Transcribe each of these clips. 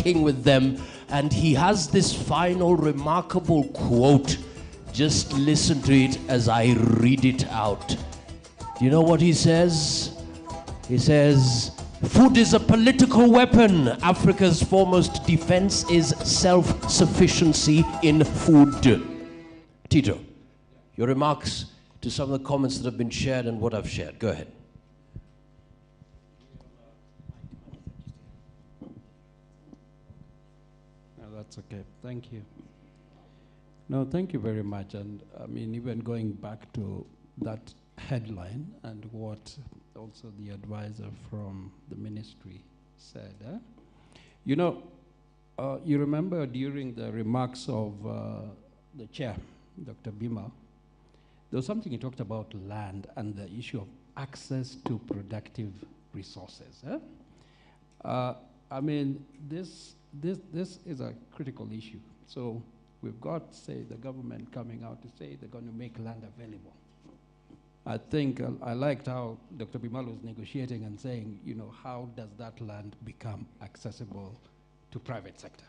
working with them. And he has this final remarkable quote. Just listen to it as I read it out. Do you know what he says? He says, food is a political weapon. Africa's foremost defense is self-sufficiency in food. Tito, your remarks to some of the comments that have been shared and what I've shared. Go ahead. No, that's okay. Thank you. No, thank you very much. And I mean, even going back to that headline and what also the advisor from the ministry said. You know, you remember during the remarks of the chair, Dr. Bima, there was something he talked about land and the issue of access to productive resources. I mean, this is a critical issue. So we've got, say, the government coming out to say they're going to make land available. I think I liked how Dr. Bimal was negotiating and saying, you know, how does that land become accessible to private sector?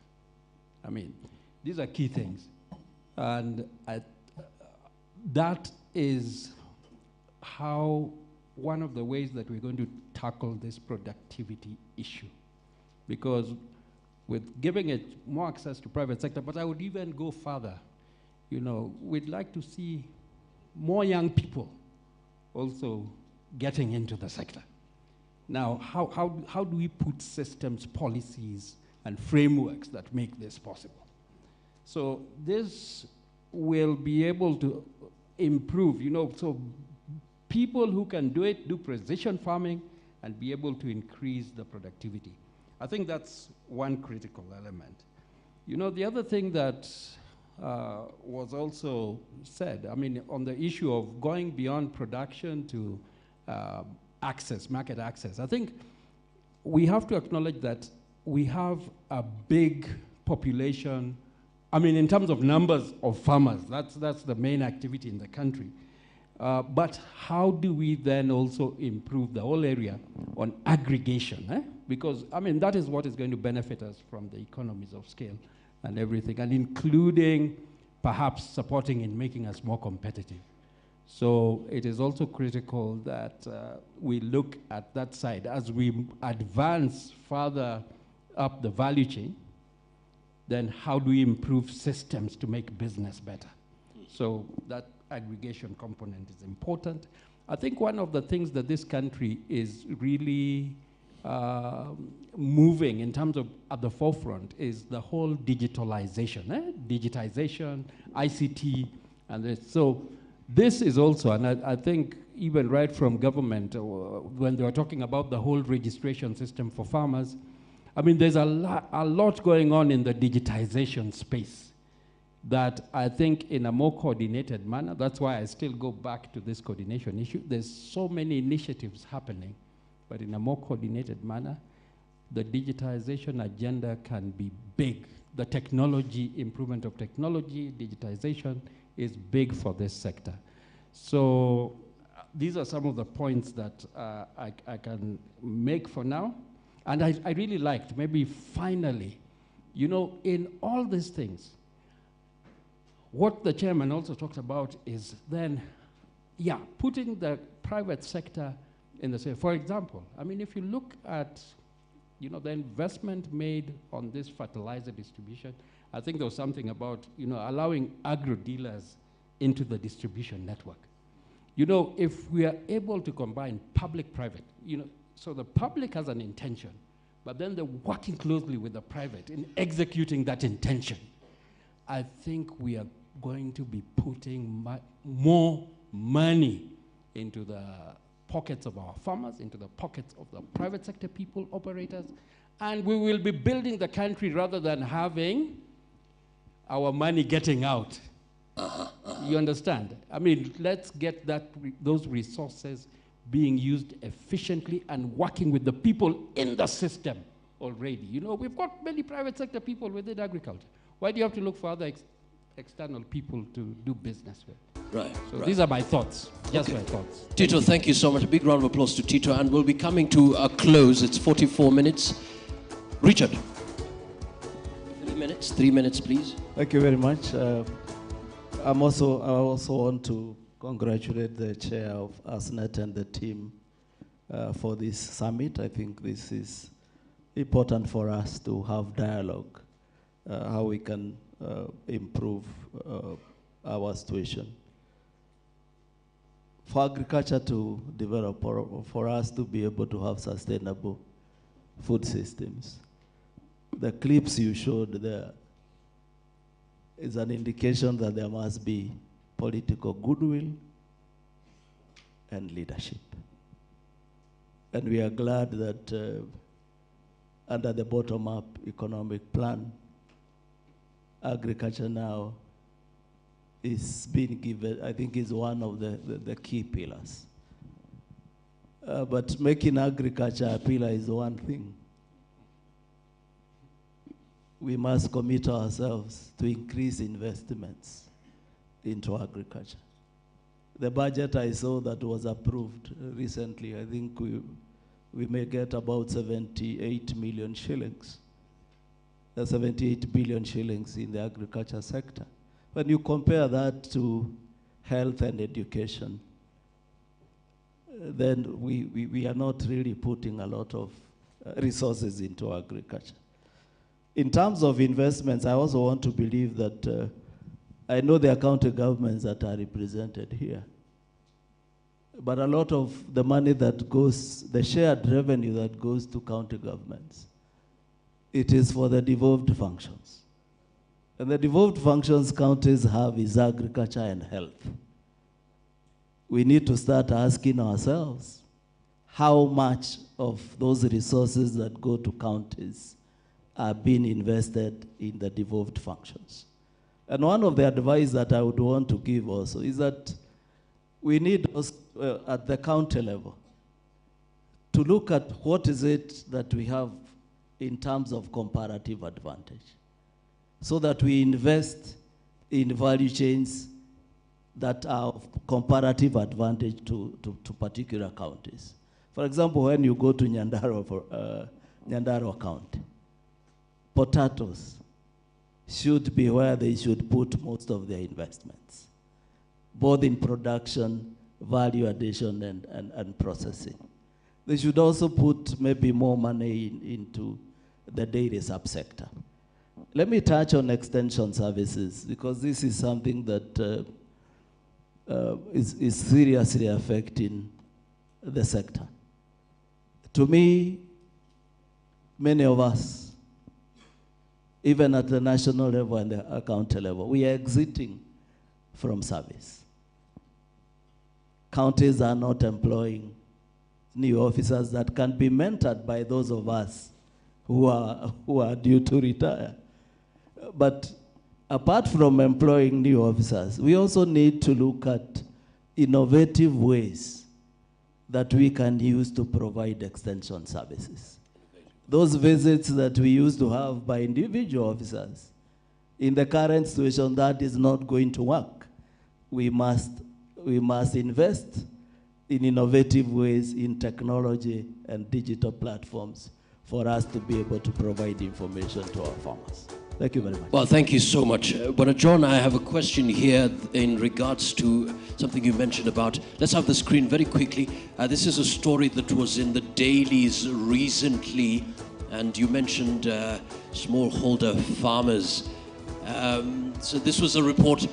I mean, these are key things. And that is how one of the ways that we're going to tackle this productivity issue. Because with giving it more access to private sector, but I would even go further. You know, we'd like to see more young people also getting into the sector. Now, how do we put systems, policies, and frameworks that make this possible? So this will be able to improve, you know, so people who can do it, do precision farming, and be able to increase the productivity. I think that's one critical element. You know, the other thing that was also said, I mean, on the issue of going beyond production to access, market access, I think we have to acknowledge that we have a big population. I mean, in terms of numbers of farmers, that's the main activity in the country. But how do we then also improve the whole area on aggregation? Because, I mean, that is what is going to benefit us from the economies of scale and everything, and including perhaps supporting in making us more competitive. So it is also critical that we look at that side as we advance further up the value chain. Then how do we improve systems to make business better? So that aggregation component is important. I think one of the things that this country is really moving in terms of at the forefront is the whole digitalization, digitization, ICT, and so this is also, and I think even right from government, when they were talking about the whole registration system for farmers, I mean, there's a lot going on in the digitization space that I think in a more coordinated manner, that's why I still go back to this coordination issue. There's so many initiatives happening, but in a more coordinated manner, the digitization agenda can be big. The technology, improvement of technology, digitization is big for this sector. So these are some of the points that I can make for now. And I really liked, maybe finally, you know, in all these things, what the chairman also talked about is then, yeah, putting the private sector in the same. For example, I mean, if you look at, you know, the investment made on this fertilizer distribution, I think there was something about, you know, allowing agro dealers into the distribution network. You know, if we are able to combine public-private, you know, so the public has an intention, but then they're working closely with the private in executing that intention. I think we are going to be putting more money into the pockets of our farmers, into the pockets of the private sector people, operators, and we will be building the country rather than having our money getting out. You understand? I mean, let's get those resources being used efficiently and working with the people in the system already. You know, we've got many private sector people within agriculture. Why do you have to look for other external people to do business with? Right. So these are my thoughts, just my thoughts. Tito, thank you so much. A big round of applause to Tito, and we'll be coming to a close. It's 44 minutes. Richard. minutes. 3 minutes, please. Thank you very much. I also want to congratulate the chair of ASNET and the team for this summit. I think this is important for us to have dialogue, how we can improve our situation. For agriculture to develop, or for us to be able to have sustainable food systems, the clips you showed there is an indication that there must be political goodwill and leadership. And we are glad that under the bottom-up economic plan, agriculture now is being given, I think is one of the key pillars. But making agriculture a pillar is one thing. We must commit ourselves to increase investments into agriculture. The budget I saw that was approved recently, I think we may get about 78 million shillings. 78 billion shillings in the agriculture sector. When you compare that to health and education, then we are not really putting a lot of resources into agriculture. In terms of investments, I also want to believe that I know there are county governments that are represented here. But a lot of the money that goes, the shared revenue that goes to county governments, it is for the devolved functions. And the devolved functions counties have is agriculture and health. We need to start asking ourselves how much of those resources that go to counties are being invested in the devolved functions. And one of the advice that I would want to give also is that we need at the county level to look at what is it that we have in terms of comparative advantage, so that we invest in value chains that are of comparative advantage to particular counties. For example, when you go to Nyandarua County, potatoes should be where they should put most of their investments, both in production, value addition, and processing. They should also put maybe more money into the dairy subsector. Let me touch on extension services, because this is something that is seriously affecting the sector. To me, many of us, even at the national level and the county level, we are exiting from service. Counties are not employing new officers that can be mentored by those of us who are due to retire. But apart from employing new officers, we also need to look at innovative ways that we can use to provide extension services. Those visits that we used to have by individual officers, in the current situation, that is not going to work. We must invest in innovative ways, in technology and digital platforms for us to be able to provide information to our farmers. Thank you very much. Well, thank you so much. But John, I have a question here in regards to something you mentioned about, let's have the screen very quickly. This is a story that was in the dailies recently, and you mentioned smallholder farmers. So this was a report,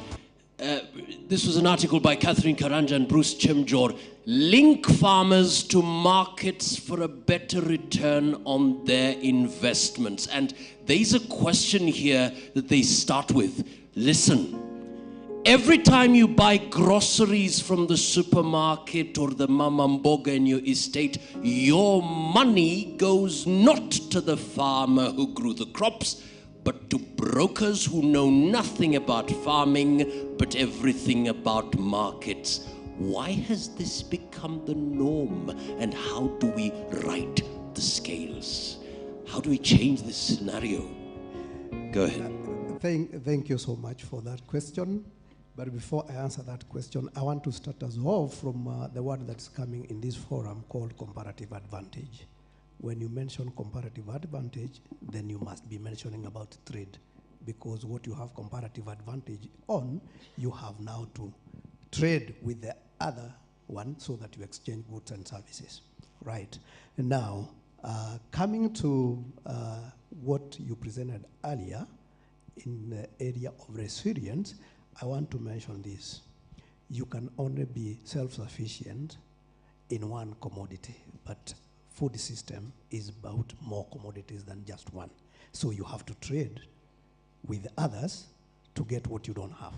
this was an article by Catherine Karanja and Bruce Chimjor. Link farmers to markets for a better return on their investments. And there's a question here that they start with. Listen, every time you buy groceries from the supermarket or the mama mboga in your estate, your money goes not to the farmer who grew the crops, but to brokers who know nothing about farming, but everything about markets. Why has this become the norm? And how do we right the scales? How do we change this scenario? Go ahead. Thank you so much for that question. But before I answer that question, I want to start as well from the word that's coming in this forum called comparative advantage. When you mention comparative advantage, then you must be mentioning about trade because what you have comparative advantage on, you have now to trade with the other one so that you exchange goods and services. Right. Now, coming to what you presented earlier in the area of resilience, I want to mention this. You can only be self-sufficient in one commodity, but food system is about more commodities than just one. So you have to trade with others to get what you don't have.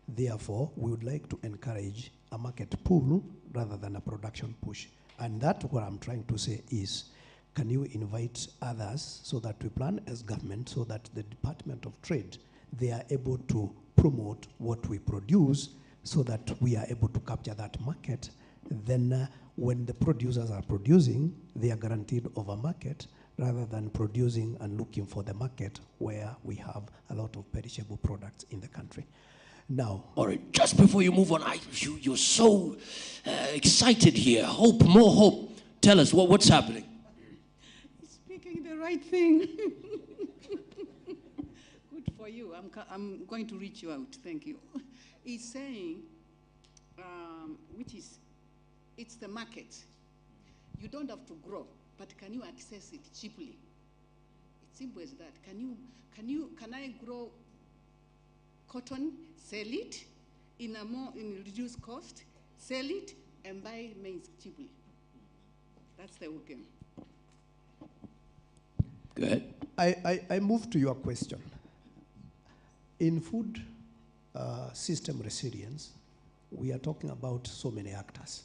Therefore, we would like to encourage a market pull rather than a production push. And that's what I'm trying to say is, can you invite others so that we plan as government so that the Department of Trade, they are able to promote what we produce so that we are able to capture that market. Then when the producers are producing, they are guaranteed of a market rather than producing and looking for the market where we have a lot of perishable products in the country. Now, all right, just before you move on, you're so excited here. Hope, more hope. Tell us, what's happening? He's speaking the right thing. Good for you. I'm going to reach you out. Thank you. He's saying, it's the market. You don't have to grow, but can you access it cheaply? It's simple as that. Can I grow cotton, sell it in reduced cost, sell it, and buy maize cheaply? That's the whole game. Go ahead. I move to your question. In food system resilience, we are talking about so many actors.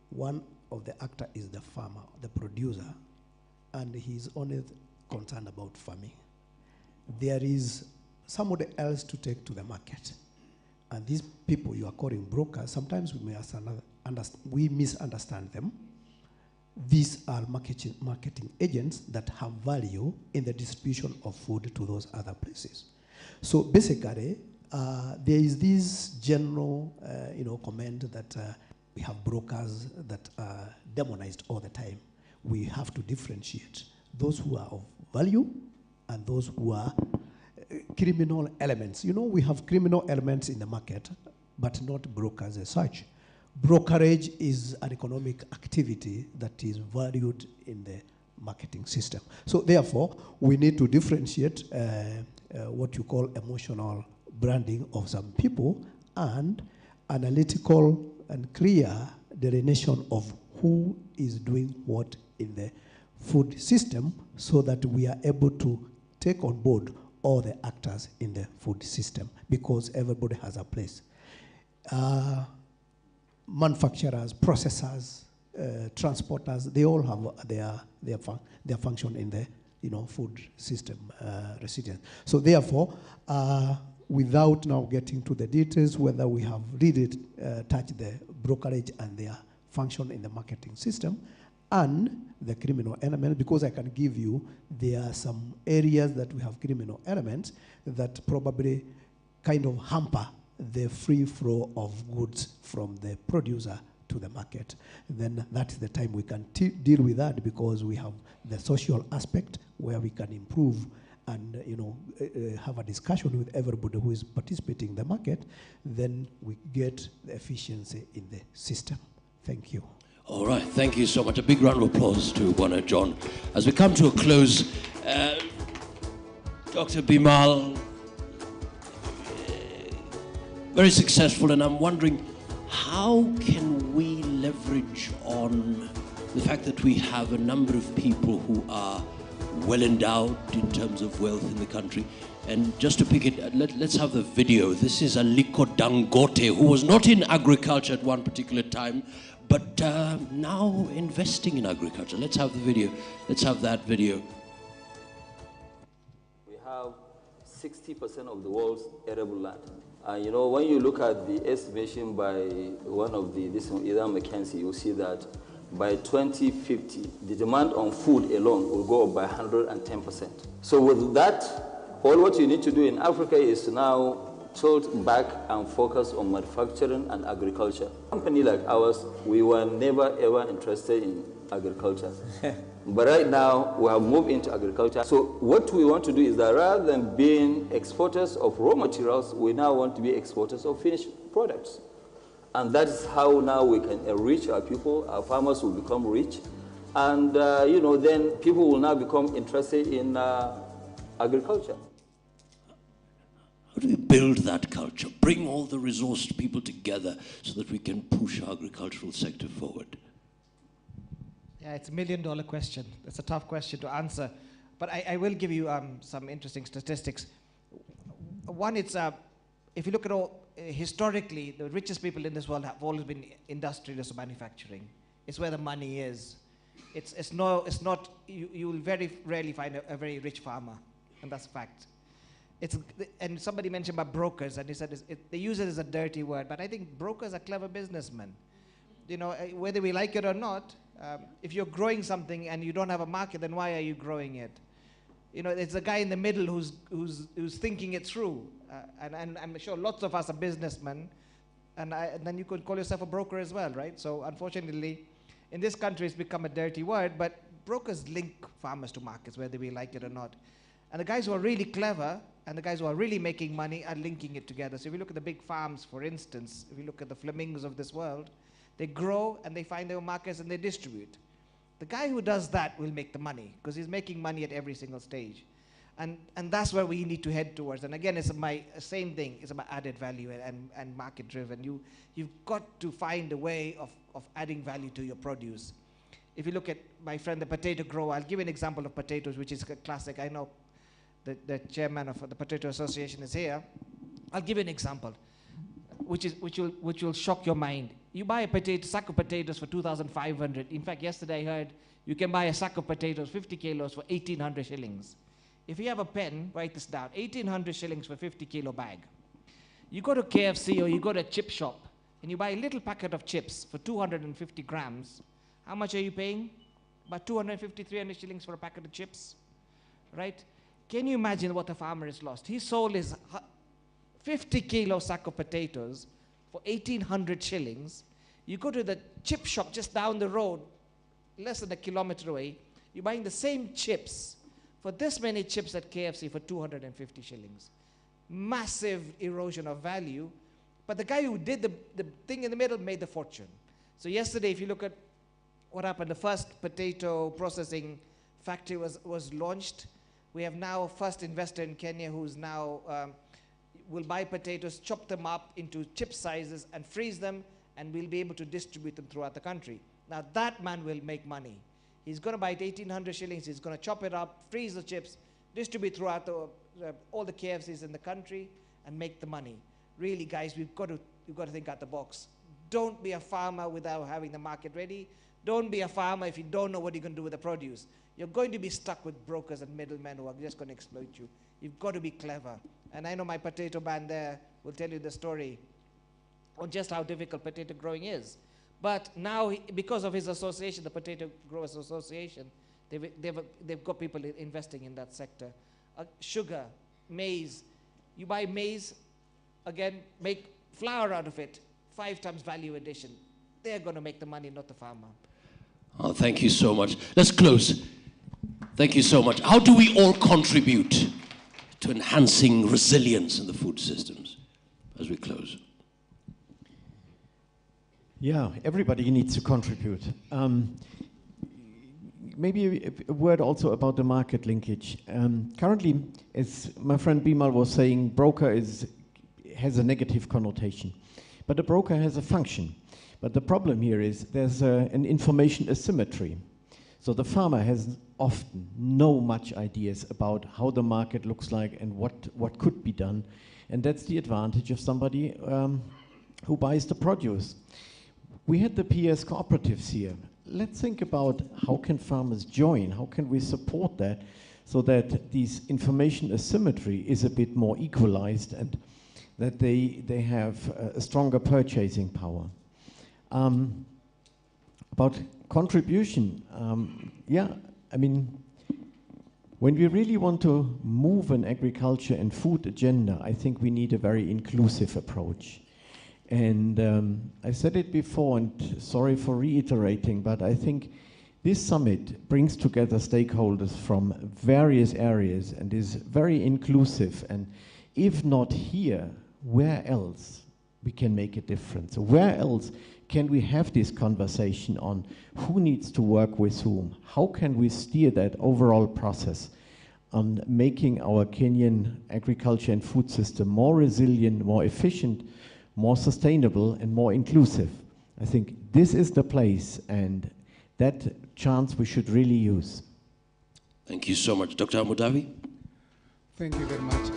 One of the actors is the farmer, the producer, and he's only concerned about farming. There is somebody else to take to the market. And these people you are calling brokers, sometimes we misunderstand them. These are marketing agents that have value in the distribution of food to those other places. So basically, there is this general comment that we have brokers that are demonized all the time. We have to differentiate those who are of value and those who are criminal elements. You know, we have criminal elements in the market, but not brokers as such. Brokerage is an economic activity that is valued in the marketing system. So therefore, we need to differentiate what you call emotional branding of some people and analytical and clear delineation of who is doing what in the food system so that we are able to take on board all the actors in the food system because everybody has a place. Manufacturers, processors, transporters, they all have their function in the food system resilience. So therefore, without now getting to the details, whether we have really touched the brokerage and their function in the marketing system and the criminal element, because I can give you, there are some areas that we have criminal elements that probably kind of hamper the free flow of goods from the producer to the market. Then that's the time we can deal with that because we have the social aspect where we can improve and have a discussion with everybody who is participating in the market. Then we get the efficiency in the system. Thank you. All right, thank you so much. A big round of applause to Bwana John. As we come to a close, Dr. Bimal, very successful, and I'm wondering, how can we leverage on the fact that we have a number of people who are well endowed in terms of wealth in the country? And just to pick it, let's have the video. This is Aliko Dangote, who was not in agriculture at one particular time, but now investing in agriculture. Let's have the video. Let's have that video. We have 60% of the world's arable land. When you look at the estimation by one of either McKinsey, you'll see that by 2050, the demand on food alone will go up by 110%. So with that, all what you need to do in Africa is to now tilt back and focus on manufacturing and agriculture. A company like ours, we were never ever interested in agriculture. But right now, we have moved into agriculture. So what we want to do is that rather than being exporters of raw materials, we now want to be exporters of finished products. And that is how now we can enrich our people. Our farmers will become rich. And, then people will now become interested in agriculture. How do we build that culture? Bring all the resourced people together so that we can push our agricultural sector forward? Yeah, it's $1 million question. It's a tough question to answer. But I will give you some interesting statistics. One, it's if you look at all, historically, the richest people in this world have always been industrialists or manufacturing. It's where the money is. It's not, you will very rarely find a very rich farmer, and that's a fact. And somebody mentioned about brokers, and he said they use it as a dirty word, but I think brokers are clever businessmen. You know, whether we like it or not, if you're growing something and you don't have a market, then why are you growing it? You know, it's a guy in the middle who's thinking it through, and I'm sure lots of us are businessmen, and then you could call yourself a broker as well, right? So unfortunately, in this country, it's become a dirty word, but brokers link farmers to markets, whether we like it or not. And the guys who are really clever and the guys who are really making money are linking it together. So if you look at the big farms, for instance, if you look at the flamingos of this world, they grow and they find their markets and they distribute. The guy who does that will make the money because he's making money at every single stage. And that's where we need to head towards. And again, it's my same thing. It's about added value and market driven. You've got to find a way of adding value to your produce. If you look at my friend, the potato grower, I'll give you an example of potatoes, which is a classic. I know the chairman of the Potato Association is here. I'll give you an example, which will shock your mind. You buy a sack of potatoes for 2,500. In fact, yesterday I heard you can buy a sack of potatoes, 50 kilos, for 1,800 shillings. If you have a pen, write this down, 1,800 shillings for a 50-kilo bag. You go to KFC or you go to a chip shop and you buy a little packet of chips for 250 grams. How much are you paying? About 250, 300 shillings for a packet of chips, right? Can you imagine what the farmer has lost? He sold his 50-kilo sack of potatoes for 1,800 shillings. You go to the chip shop just down the road, less than a kilometer away, you're buying the same chips for this many chips at KFC for 250 shillings. Massive erosion of value. But the guy who did the thing in the middle made the fortune. So yesterday, if you look at what happened, the first potato processing factory was launched. We have now a first investor in Kenya who's now will buy potatoes, chop them up into chip sizes and freeze them, and we'll be able to distribute them throughout the country. Now that man will make money. He's going to buy it 1,800 shillings. He's going to chop it up, freeze the chips, distribute throughout all the KFCs in the country, and make the money. Really, guys, we've got to think out the box. Don't be a farmer without having the market ready. Don't be a farmer if you don't know what you're going to do with the produce. You're going to be stuck with brokers and middlemen who are just going to exploit you. You've got to be clever. And I know my potato man there will tell you the story on just how difficult potato growing is. But now, because of his association, the Potato Growers Association, they've got people investing in that sector. Sugar, maize. You buy maize, again, make flour out of it, 5 times value addition. They're going to make the money, not the farmer. Oh, thank you so much. Let's close. Thank you so much. How do we all contribute to enhancing resilience in the food systems as we close? Yeah, everybody needs to contribute. Maybe a word also about the market linkage. Currently, as my friend Bimal was saying, broker has a negative connotation. But a broker has a function. But the problem here is there's an information asymmetry. So the farmer has often no much ideas about how the market looks like and what could be done. And that's the advantage of somebody who buys the produce. We had the PS cooperatives here. Let's think about how can farmers join? How can we support that so that this information asymmetry is a bit more equalized and that they have a stronger purchasing power. About contribution, yeah, I mean, when we really want to move an agriculture and food agenda, I think we need a very inclusive approach. And I said it before, and sorry for reiterating, but I think This summit brings together stakeholders from various areas and is very inclusive. And if not here, where else we can make a difference? Where else can we have this conversation on who needs to work with whom? How can we steer that overall process on making our Kenyan agriculture and food system more resilient, more efficient, more sustainable, and more inclusive? I think this is the place, and that chance we should really use. Thank you so much. Dr. Amudavi? Thank you very much.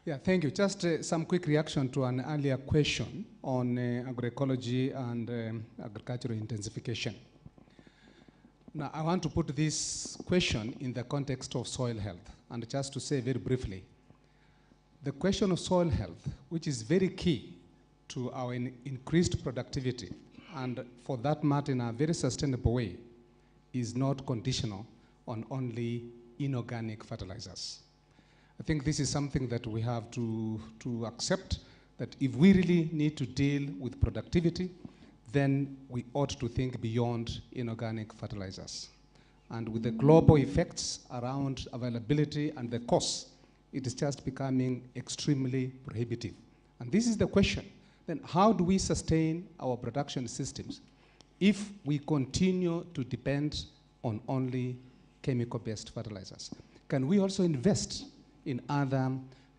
Yeah, thank you. Just some quick reaction to an earlier question on agroecology and agricultural intensification. Now, I want to put this question in the context of soil health, and just to say very briefly, the question of soil health, which is very key to our increased productivity, and for that matter in a very sustainable way, is not conditional on only inorganic fertilizers. I think this is something that we have to accept, that if we really need to deal with productivity, then we ought to think beyond inorganic fertilizers. And with the global effects around availability and the costs, it is just becoming extremely prohibitive. And this is the question. Then how do we sustain our production systems if we continue to depend on only chemical-based fertilizers? Can we also invest in other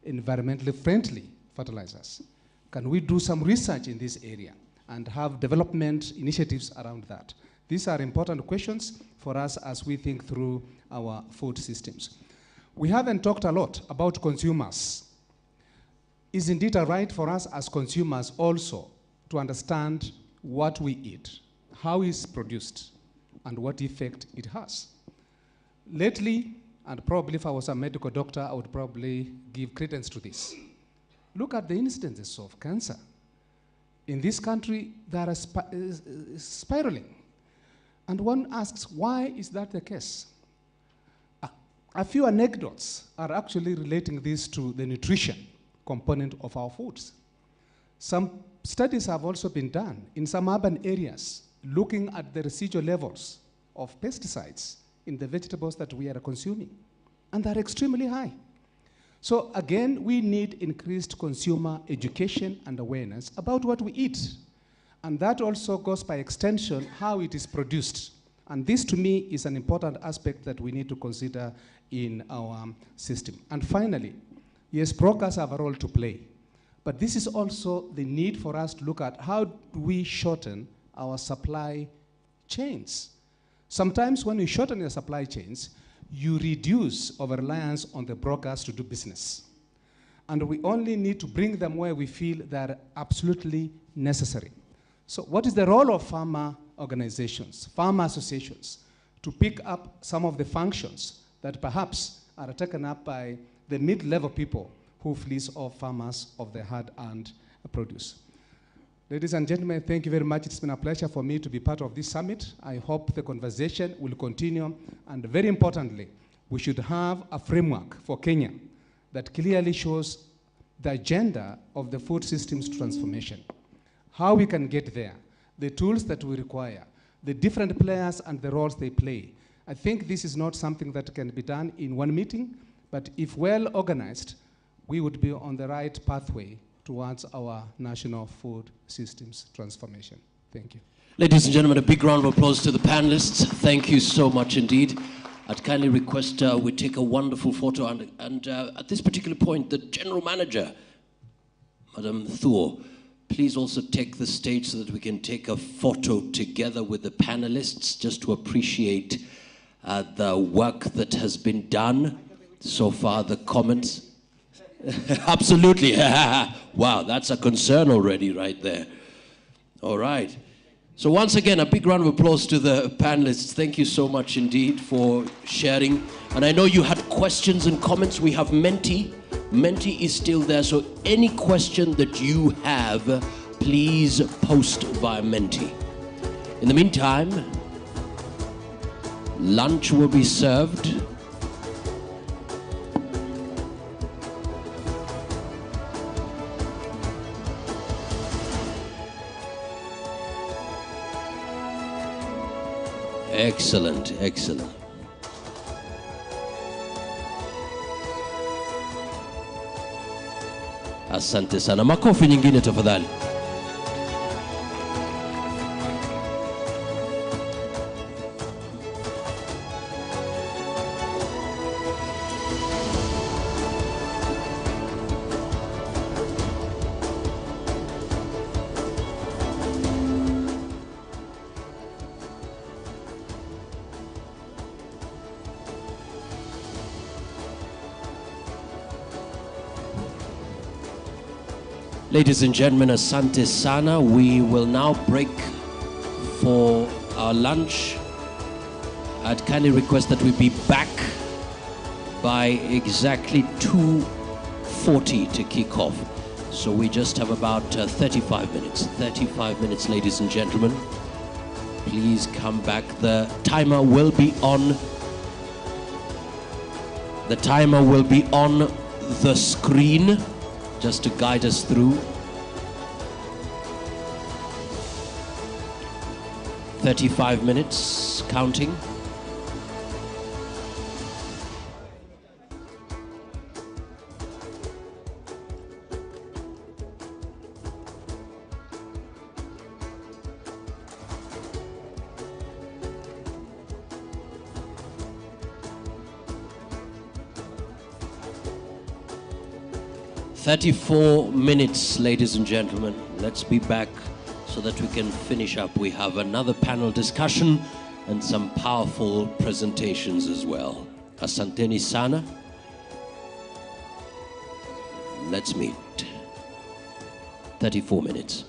environmentally friendly fertilizers? Can we do some research in this area and have development initiatives around that? These are important questions for us as we think through our food systems. We haven't talked a lot about consumers. Is indeed a right for us as consumers also to understand what we eat, how it's produced, and what effect it has. Lately, and probably if I was a medical doctor, I would probably give credence to this. Look at the incidences of cancer. In this country, they are spiraling. And one asks, why is that the case? A few anecdotes are actually relating this to the nutrition component of our foods. Some studies have also been done in some urban areas looking at the residual levels of pesticides in the vegetables that we are consuming, and they're extremely high. So again, we need increased consumer education and awareness about what we eat. And that also goes by extension how it is produced. And this to me is an important aspect that we need to consider in our system. And finally, yes, brokers have a role to play. But this is also the need for us to look at how do we shorten our supply chains. Sometimes when you shorten your supply chains, you reduce our reliance on the brokers to do business. And we only need to bring them where we feel they're absolutely necessary. So what is the role of farmer organizations, farmer associations, to pick up some of the functions that perhaps are taken up by the mid-level people who fleece off farmers of the hard-earned produce? Ladies and gentlemen, thank you very much. It's been a pleasure for me to be part of this summit. I hope the conversation will continue. And very importantly, we should have a framework for Kenya that clearly shows the agenda of the food systems transformation, how we can get there, the tools that we require, the different players and the roles they play. I think this is not something that can be done in one meeting, but if well organized, we would be on the right pathway towards our national food systems transformation. Thank you. Ladies and gentlemen, a big round of applause to the panelists. Thank you so much indeed. I'd kindly request we take a wonderful photo, and at this particular point, the General Manager, Madam Thuo, please also take the stage so that we can take a photo together with the panelists, just to appreciate the work that has been done so far, the comments. Absolutely. Wow, that's a concern already right there. All right. So once again, a big round of applause to the panelists. Thank you so much indeed for sharing. And I know you had questions and comments. We have Menti. Menti is still there. So any question that you have, please post via Menti. In the meantime, lunch will be served. Excellent, excellent. Asante sana. Makofi nyingine tafadhali. Ladies and gentlemen, asante sana. We will now break for our lunch. I'd kindly request that we be back by exactly 2:40 to kick off. So we just have about 35 minutes. 35 minutes, ladies and gentlemen. Please come back. The timer will be on. The timer will be on the screen, just to guide us through. 35 minutes, counting. "34 minutes, ladies and gentlemen. Let's be back so that we can finish up. We have another panel discussion and some powerful presentations as well. Asanteni sana. Let's meet. 34 minutes.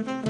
Thank you.